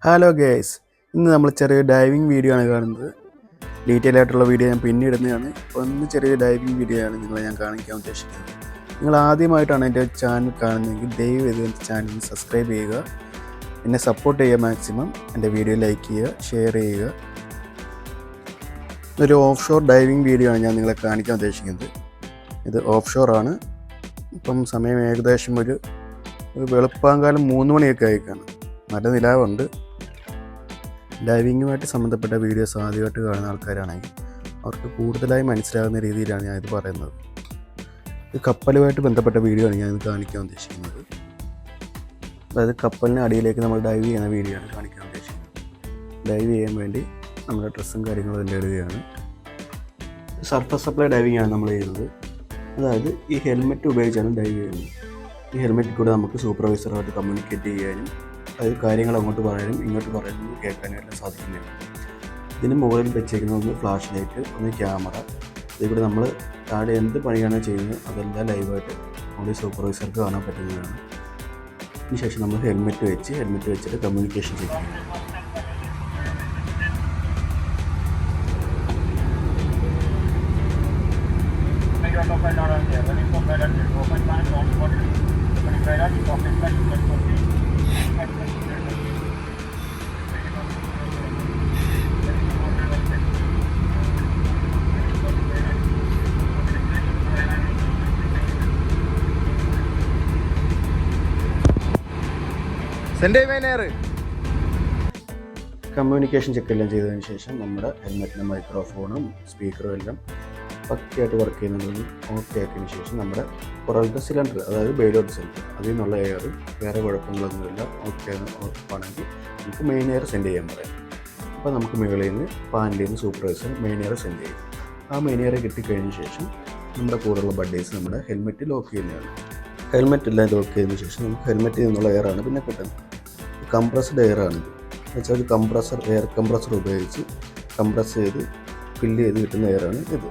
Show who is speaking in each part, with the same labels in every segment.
Speaker 1: Hello guys, ഇന്ന് നമ്മൾ ചെറിയ ഡൈവിംഗ് വീഡിയോ ആണ് കാണുന്നത്. ഡീറ്റെയിൽ ആയിട്ടുള്ള വീഡിയോ ഞാൻ പിന്നെ ഇടുന്നതാണ്. അപ്പോൾ ഒന്ന് ചെറിയ ഡൈവിംഗ് വീഡിയോ ആണ് നിങ്ങളെ ഞാൻ കാണിക്കാൻ ഉദ്ദേശിക്കുന്നത്. നിങ്ങൾ ആദ്യമായിട്ടാണ് എൻ്റെ ചാനൽ കാണുന്നതെങ്കിൽ ദയവേത് എൻ്റെ ചാനൽ സബ്സ്ക്രൈബ് ചെയ്യുക, എന്നെ സപ്പോർട്ട് ചെയ്യുക, മാക്സിമം എൻ്റെ വീഡിയോ ലൈക്ക് ചെയ്യുക, ഷെയർ ചെയ്യുക. ഇതൊരു ഓഫ് ഷോർ ഡൈവിംഗ് വീഡിയോ ആണ് ഞാൻ നിങ്ങളെ കാണിക്കാൻ ഉദ്ദേശിക്കുന്നത്. ഇത് ഓഫ് ഷോറാണ്. ഇപ്പം സമയം ഏകദേശം ഒരു വെളുപ്പാങ്കാലം 3 മണിയൊക്കെ ആയിക്കാണ്. നല്ല നിലാവുണ്ട്. ഡൈവിങ്ങുമായിട്ട് സംബന്ധപ്പെട്ട വീഡിയോസ് ആദ്യമായിട്ട് കാണുന്ന ആൾക്കാരാണെങ്കിൽ അവർക്ക് കൂടുതലായി മനസ്സിലാകുന്ന രീതിയിലാണ് ഞാനിത് പറയുന്നത്. ഇത് കപ്പലുമായിട്ട് ബന്ധപ്പെട്ട വീഡിയോ ആണ് ഞാനിത് കാണിക്കാൻ ഉദ്ദേശിക്കുന്നത്. അതായത് കപ്പലിന് അടിയിലേക്ക് നമ്മൾ ഡൈവ് ചെയ്യുന്ന വീഡിയോ ആണ് കാണിക്കാൻ ഉദ്ദേശിക്കുന്നത്. ഡൈവ് ചെയ്യാൻ വേണ്ടി നമ്മുടെ ഡ്രസ്സും കാര്യങ്ങളും എല്ലാം ഇടുകയാണ്. സർഫസ് സപ്ലൈ ഡൈവിംഗ് ആണ് നമ്മൾ ചെയ്യുന്നത്. അതായത് ഈ ഹെൽമെറ്റ് ഉപയോഗിച്ചാണ് ഡൈവ് ചെയ്യുന്നത്. ഈ ഹെൽമെറ്റിൽ കൂടെ നമുക്ക് സൂപ്പർവൈസറുമായിട്ട് കമ്മ്യൂണിക്കേറ്റ് ചെയ്യാനും അതായത് കാര്യങ്ങൾ അങ്ങോട്ട് പറയാനും ഇങ്ങോട്ട് പറയാനും കേൾക്കാനും എല്ലാം സാധിക്കുന്നതാണ്. ഇതിന് മുകളിൽ വെച്ചേക്കുന്ന ഒന്ന് ഫ്ലാഷ് ലൈറ്റ്, ഒന്ന് ക്യാമറ. ഇതിൽ കൂടെ നമ്മൾ താഴെ എന്ത് പണിയാണോ ചെയ്യുന്നത് അതെല്ലാം ലൈവായിട്ട് നമ്മുടെ സൂപ്പർവൈസർക്ക് കാണാൻ പറ്റുന്നതാണ്. അതിനുശേഷം നമ്മൾ ഹെൽമെറ്റ് വെച്ചിട്ട് കമ്മ്യൂണിക്കേഷൻ ചെയ്യും. കമ്മ്യൂണിക്കേഷൻ ചെക്കെല്ലാം ചെയ്തതിന് ശേഷം നമ്മുടെ ഹെൽമെറ്റിൻ്റെ മൈക്രോഫോണും സ്പീക്കറും എല്ലാം പക്കയായിട്ട് വർക്ക് ചെയ്യുന്നതിന് ഓക്കെ ആക്കിയതിന് ശേഷം നമ്മുടെ പുറത്തെ സിലിണ്ടർ, അതായത് ബെയിലോട്ട് സിലിണ്ടർ, അതിൽ നിന്നുള്ള എയർ വേറെ കുഴപ്പങ്ങളൊന്നുമില്ല, ഓക്കെ ആണെങ്കിൽ നമുക്ക് മെയിൻ എയർ സെൻഡ് ചെയ്യാൻ പറയാം. അപ്പോൾ നമുക്ക് മുകളിൽ നിന്ന് പാനലിൽ നിന്ന് സൂപ്പർവൈസർ മെയിൻ എയർ സെൻഡ് ചെയ്യും. ആ മെയിൻ എയർ കിട്ടിക്കഴിഞ്ഞ ശേഷം നമ്മുടെ കൂടെയുള്ള ബഡേഴ്സ് നമ്മുടെ ഹെൽമെറ്റ് ലോക്ക് ചെയ്യുന്നതാണ്. ഹെൽമെറ്റ് എല്ലാം ലോക്ക് ചെയ്തതിന് ശേഷം നമുക്ക് ഹെൽമെറ്റിൽ നിന്നുള്ള എയറാണ് പിന്നെ കിട്ടുന്നത്. കംപ്രസ്ഡ് എയറാണിത്. എന്നുവെച്ചാൽ ഒരു എയർ കംപ്രസർ ഉപയോഗിച്ച് കംപ്രസ് ചെയ്ത് ഫില്ല് ചെയ്ത് കിട്ടുന്ന എയറാണ് ഇത്.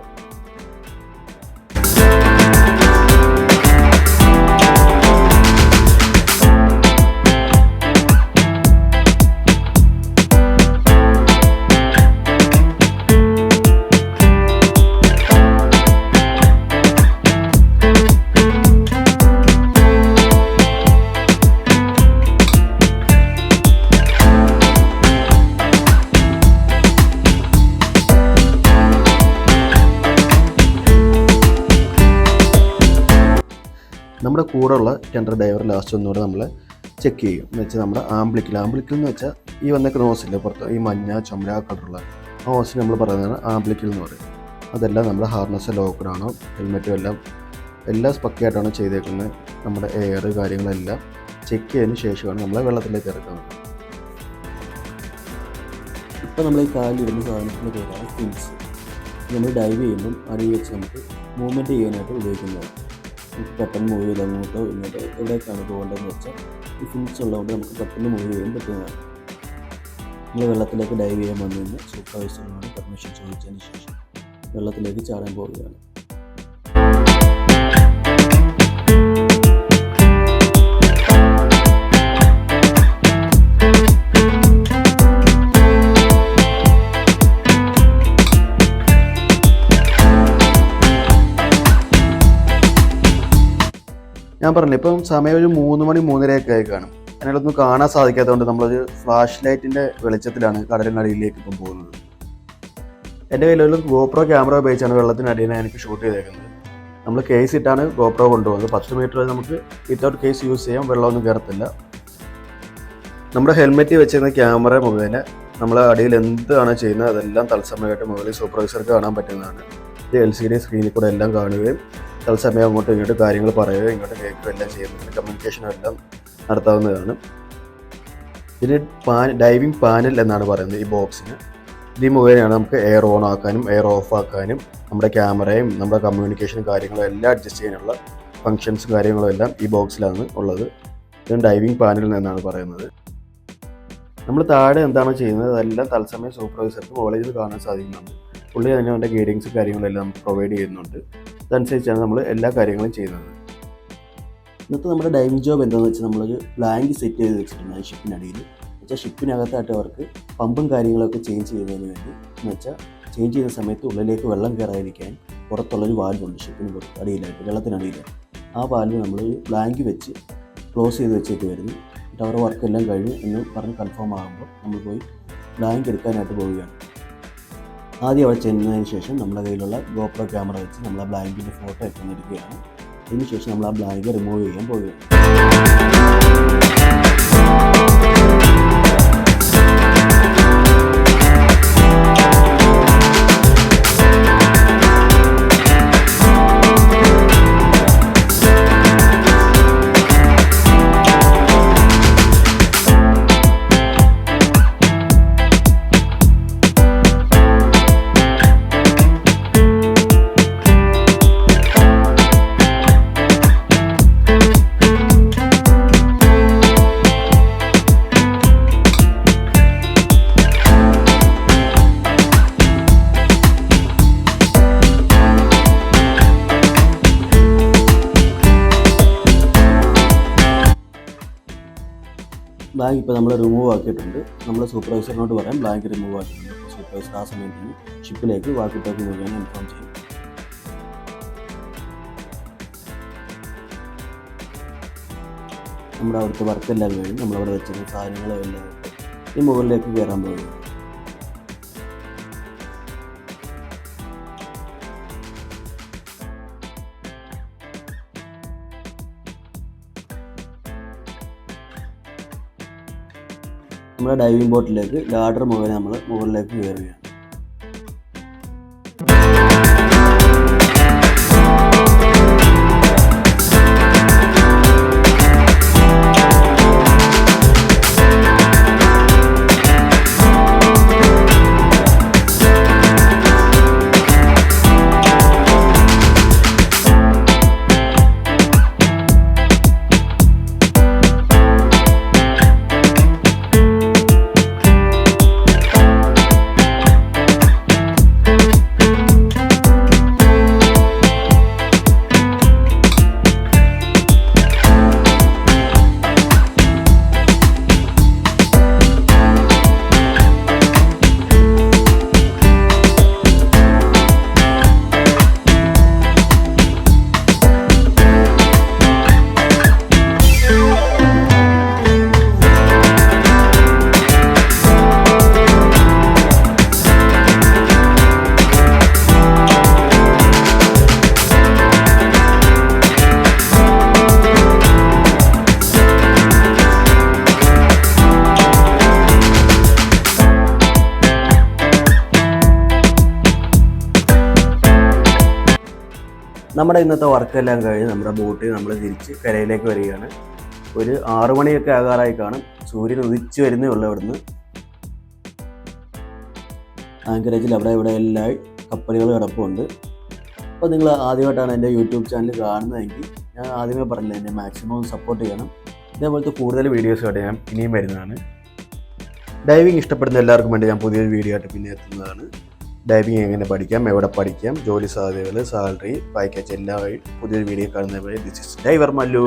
Speaker 1: നമ്മുടെ കൂടെയുള്ള ടെൻഡർ ഡ്രൈവർ ലാസ്റ്റ് ഒന്നുകൂടെ നമ്മൾ ചെക്ക് ചെയ്യും. എന്ന് വെച്ചാൽ നമ്മുടെ ആംബ്ലിക്കിൽ എന്ന് വെച്ചാൽ ഈ വന്നേക്കുന്ന ഹോസിൻ്റെ പുറത്ത് ഈ മഞ്ഞ ചുമല കളറുള്ള ആ ഹോസിന് നമ്മൾ പറയുന്നതാണ് ആംബ്ലിക്കിൽ എന്ന് പറയും. അതെല്ലാം നമ്മുടെ ഹാർനസ് ലോക്കറാണോ ഹെൽമെറ്റും എല്ലാം പക്കയായിട്ടാണ് ചെയ്തേക്കുന്നത്. നമ്മുടെ എയർ കാര്യങ്ങളെല്ലാം ചെക്ക് ചെയ്തതിന് ശേഷമാണ് നമ്മളെ വെള്ളത്തിലേക്ക് ഇറക്കുന്നത്. ഇപ്പോൾ നമ്മൾ ഈ കാലിലിടുന്ന സാധനത്തിൻ്റെ പേരാണ് ഫിൻസ്. നമ്മൾ ഡൈവ് ചെയ്യുമ്പം അടിയിൽ വെച്ച് നമുക്ക് മൂവ്മെൻറ്റ് ചെയ്യാനായിട്ട് ഉപയോഗിക്കുന്നതാണ്. പെട്ടെന്ന് മൂവ് ചെയ്ത് അങ്ങോട്ടോ ഇങ്ങോട്ടോ എവിടേക്കാണ് പോകേണ്ടതെന്ന് വെച്ചാൽ ഈ ഫിൻസ് ഉള്ളതുകൊണ്ട് നമുക്ക് പെട്ടെന്ന് മൂവ് ചെയ്യാൻ പറ്റുന്നതാണ്. നമ്മൾ വെള്ളത്തിലേക്ക് ഡൈവ് ചെയ്യാൻ വന്നു സൂപ്പർവൈസറുമായി പെർമിഷൻ ചോദിച്ചതിന് ശേഷം വെള്ളത്തിലേക്ക് ചാടാൻ പോവുകയാണ്. ഞാൻ പറഞ്ഞില്ല, ഇപ്പം സമയം ഒരു 3 മണി 3:30 ആയി കാണും. അതിനൊന്നും കാണാൻ സാധിക്കാത്തതുകൊണ്ട് നമ്മളൊരു ഫ്ലാഷ് ലൈറ്റിൻ്റെ വെളിച്ചത്തിലാണ് കടലിനടിയിലേക്ക് ഇപ്പം പോകുന്നത്. എൻ്റെ കയ്യിലൊരു ഗോപ്രോ ക്യാമറ ഉപയോഗിച്ചാണ് വെള്ളത്തിനടിയിൽ എനിക്ക് ഷൂട്ട് ചെയ്തേക്കുന്നത്. നമ്മൾ കേസ് ഇട്ടാണ് ഗോപ്രോ കൊണ്ടുപോകുന്നത്. 10 മീറ്റർ വരെ നമുക്ക് വിത്തൗട്ട് കേസ് യൂസ് ചെയ്യാം, വെള്ളമൊന്നും കയറത്തില്ല. നമ്മുടെ ഹെൽമെറ്റ് വെച്ചിരുന്ന ക്യാമറ മുഖേന നമ്മൾ അടിയിൽ എന്താണ് ചെയ്യുന്നത് അതെല്ലാം തത്സമയമായിട്ട് മുകളിൽ സൂപ്പർവൈസർക്ക് കാണാൻ പറ്റുന്നതാണ്. ഈ LCD സ്ക്രീനിൽ കൂടെ എല്ലാം കാണുകയും തത്സമയം അങ്ങോട്ടും ഇങ്ങോട്ട് കാര്യങ്ങൾ പറയുകയും ഇങ്ങോട്ട് കേൾക്കുകയും എല്ലാം ചെയ്യുന്നത് കമ്മ്യൂണിക്കേഷനും എല്ലാം നടത്താവുന്നതാണ്. ഇതിന് ഡൈവിംഗ് പാനൽ എന്നാണ് പറയുന്നത് ഈ ബോക്സിന്. ഇത് മുഖേനയാണ് നമുക്ക് എയർ ഓൺ ആക്കാനും എയർ ഓഫ് ആക്കാനും നമ്മുടെ ക്യാമറയും നമ്മുടെ കമ്മ്യൂണിക്കേഷനും കാര്യങ്ങളും എല്ലാം അഡ്ജസ്റ്റ് ചെയ്യാനുള്ള ഫങ്ഷൻസും കാര്യങ്ങളും എല്ലാം ഈ ബോക്സിലാണ് ഉള്ളത്. ഇതിന് ഡൈവിംഗ് പാനൽ എന്നാണ് പറയുന്നത്. നമ്മൾ താഴെ എന്താണോ ചെയ്യുന്നത് അതെല്ലാം തത്സമയം സൂപ്പർവൈസർക്ക് കോളേജിൽ കാണാൻ സാധിക്കുന്നുണ്ട്. പുള്ളി തന്നെ അവൻ്റെ ഗൈഡിങ്സും കാര്യങ്ങളെല്ലാം നമുക്ക് പ്രൊവൈഡ് ചെയ്യുന്നുണ്ട്. അതനുസരിച്ചാണ് നമ്മൾ എല്ലാ കാര്യങ്ങളും ചെയ്യുന്നത്. ഇന്നത്തെ നമ്മുടെ ഡൈവിംഗ് ജോബ് എന്താണെന്ന് വെച്ചാൽ നമ്മളൊരു ബ്ലാങ്ക് സെറ്റ് ചെയ്ത് വെച്ചിട്ടുണ്ട് ഷിപ്പിനടിയിൽ. വെച്ചാൽ ഷിപ്പിനകത്തായിട്ട് അവർക്ക് പമ്പും കാര്യങ്ങളൊക്കെ ചേഞ്ച് ചെയ്യുന്നതിന് വേണ്ടി എന്ന് വെച്ചാൽ ചേഞ്ച് ചെയ്യുന്ന സമയത്ത് ഉള്ളിലേക്ക് വെള്ളം കയറാതിരിക്കാൻ പുറത്തുള്ളൊരു വാൽവുണ്ട് ഷിപ്പിന് പുറത്ത് അടിയിലായിട്ട് വെള്ളത്തിനടിയിലായിട്ട്. ആ വാൽവ് നമ്മൾ ബ്ലാങ്ക് വെച്ച് ക്ലോസ് ചെയ്ത് വെച്ചിട്ട് വരുന്നു. എന്നിട്ട് അവരുടെ വർക്കെല്ലാം കഴിഞ്ഞ് എന്ന് പറഞ്ഞ് കൺഫേം ആകുമ്പോൾ നമ്മൾ പോയി ബ്ലാങ്ക് എടുക്കാനായിട്ട് പോവുകയാണ്. ആദ്യം അവിടെ ചെന്നതിന് ശേഷം നമ്മുടെ കയ്യിലുള്ള ഗോപ്രോ ക്യാമറ വെച്ച് നമ്മൾ ആ ബ്ലാങ്കിൻ്റെ ഫോട്ടോ ഒക്കെ എടുക്കുകയാണ്. അതിനുശേഷം നമ്മൾ ആ ബ്ലാങ്ക് റിമൂവ് ചെയ്യാൻ പോവുകയാണ്. ബ്ലാങ്ക് ഇപ്പോൾ നമ്മൾ റിമൂവ് ആക്കിയിട്ടുണ്ട്. നമ്മൾ സൂപ്പർവൈസറിനോട് പറയാം ബ്ലാങ്ക് റിമൂവ് ആക്കിയിട്ടുണ്ട്. അപ്പോൾ സൂപ്പർവൈസർ ആ സമയത്ത് ഷിപ്പിലേക്ക് വാക്കി ടോക്കി മുഖേന ഇൻഫോം ചെയ്യും. നമ്മുടെ അവിടുത്തെ വർക്കെല്ലാം കഴിഞ്ഞ് നമ്മളവിടെ വെച്ചിരുന്ന സാധനങ്ങളെല്ലാം ഈ മുകളിലേക്ക് കയറാൻ പോകുന്നു. നമ്മുടെ ഡൈവിംഗ് ബോട്ടിലേക്ക് ലാഡർ മുഖേന നമ്മൾ മുകളിലേക്ക് കയറുകയാണ്. നമ്മുടെ ഇന്നത്തെ വർക്കെല്ലാം കഴിഞ്ഞ് നമ്മുടെ ബോട്ടിൽ നമ്മൾ തിരിച്ച് കരയിലേക്ക് വരികയാണ്. ഒരു 6 മണിയൊക്കെ ആകാറായി കാണും. സൂര്യൻ ഉദിച്ച് വരുന്നേ ഉള്ളൂ. ഇവിടുന്ന് ആങ്കറേജിൽ അവിടെ ഇവിടെ എല്ലാം കപ്പലുകൾ കിടപ്പുണ്ട്. അപ്പോൾ നിങ്ങൾ ആദ്യമായിട്ടാണ് എൻ്റെ യൂട്യൂബ് ചാനൽ കാണുന്നതെങ്കിൽ ഞാൻ ആദ്യമേ പറഞ്ഞില്ല, എന്നെ മാക്സിമം സപ്പോർട്ട് ചെയ്യണം. ഇതേപോലത്തെ കൂടുതൽ വീഡിയോസായിട്ട് ഞാൻ ഇനിയും വരുന്നതാണ്. ഡൈവിങ് ഇഷ്ടപ്പെടുന്ന എല്ലാവർക്കും വേണ്ടി ഞാൻ പുതിയൊരു വീഡിയോ ആയിട്ട് പിന്നെ എത്തുന്നതാണ്. ഡൈവിങ് എങ്ങനെ പഠിക്കാം, എവിടെ പഠിക്കാം, ജോലി സാധ്യതകൾ, സാലറി, പാക്കേജ് എല്ലാം പുതിയൊരു വീഡിയോ കാണുന്നതുപോലെ ദിസ് ഇസ് ഡൈവർ മല്ലു.